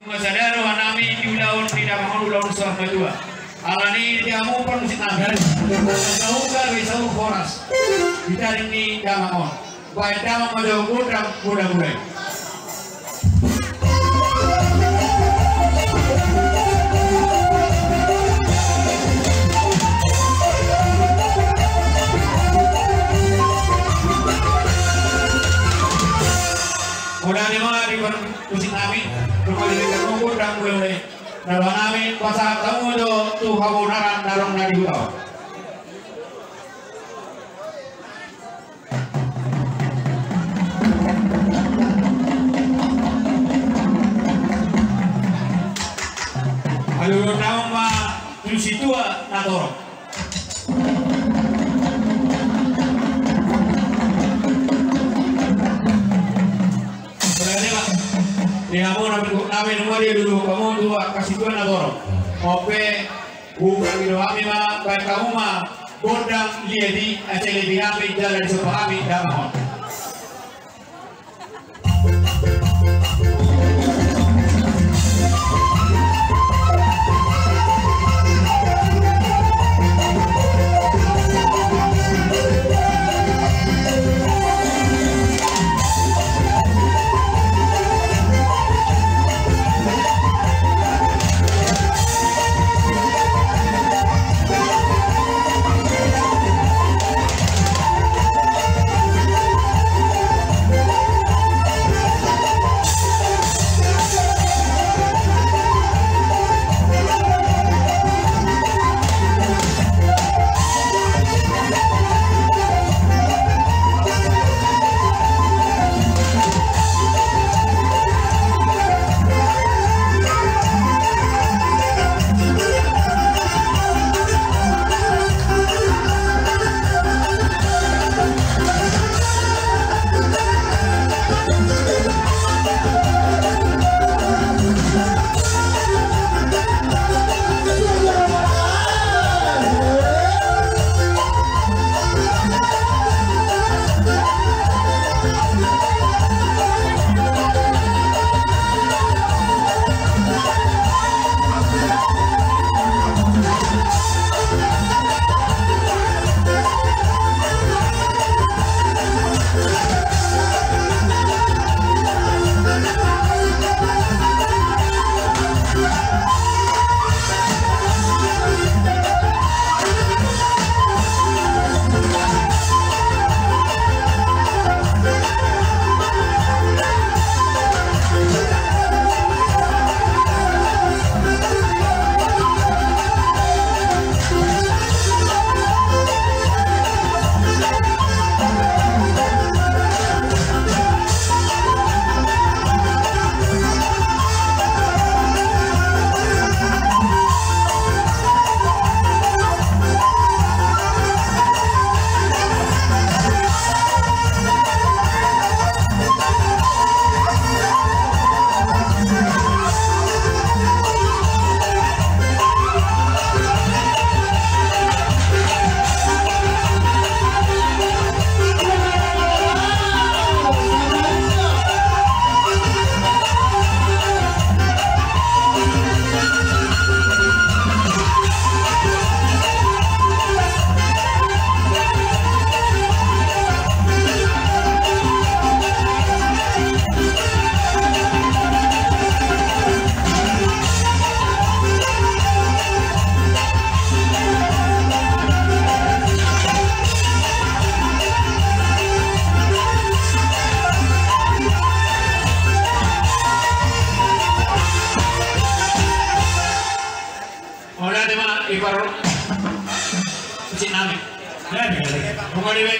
Masadaro nami diulaun tidak mau ulaun suara dua. Alani diamu pun mesti nanggar. Sauga besau foras. Kita ini damon. Baik damon ada muda. Mudah ni mana di pusing kami, rumah di kamu mudah mulai. Nalar kami pasal kamu tu kamu naran narong nadi utau. Alu nama tu situa nator. Ni kamu nabi nomor dia dulu kamu dua kasih tuan adoro. Ope bukan video kami mah baik kamu mah bodang jadi aceh lebih kami jalan supaya kami damai.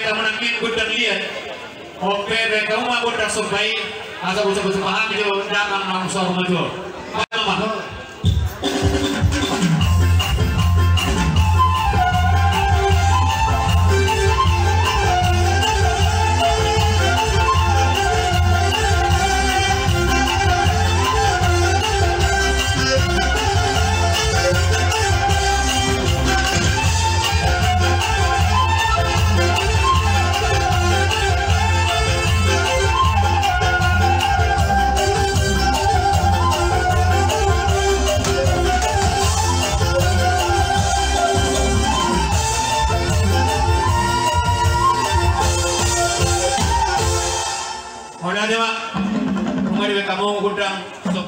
Kamu nak gudang lihat, oke, kamu mah gudang survei, asal usah paham itu jangan langsung maju. Mana?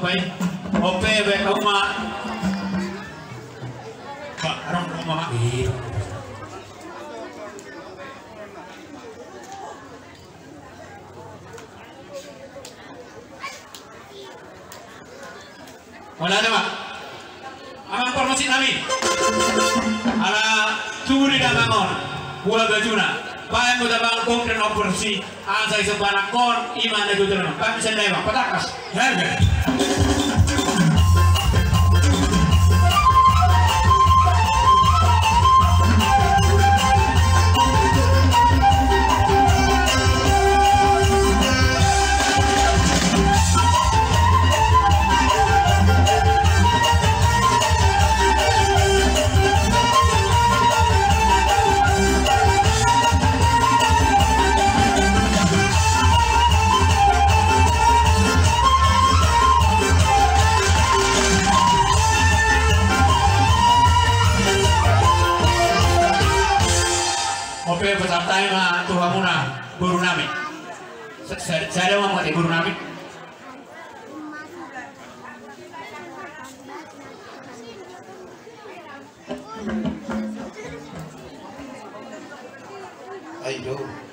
bay ope be kauma Pak arong rumah wala na ba? Ang informasi namin ala turi na bangon buah bajuna bayan mo dabang konkret operasi ang sa isang panakon iman na dito naman pamisan na ibang patakas yan Oke, bersama tayo nga tuha muna guru namin. Saya mau mati guru namin. Ayo.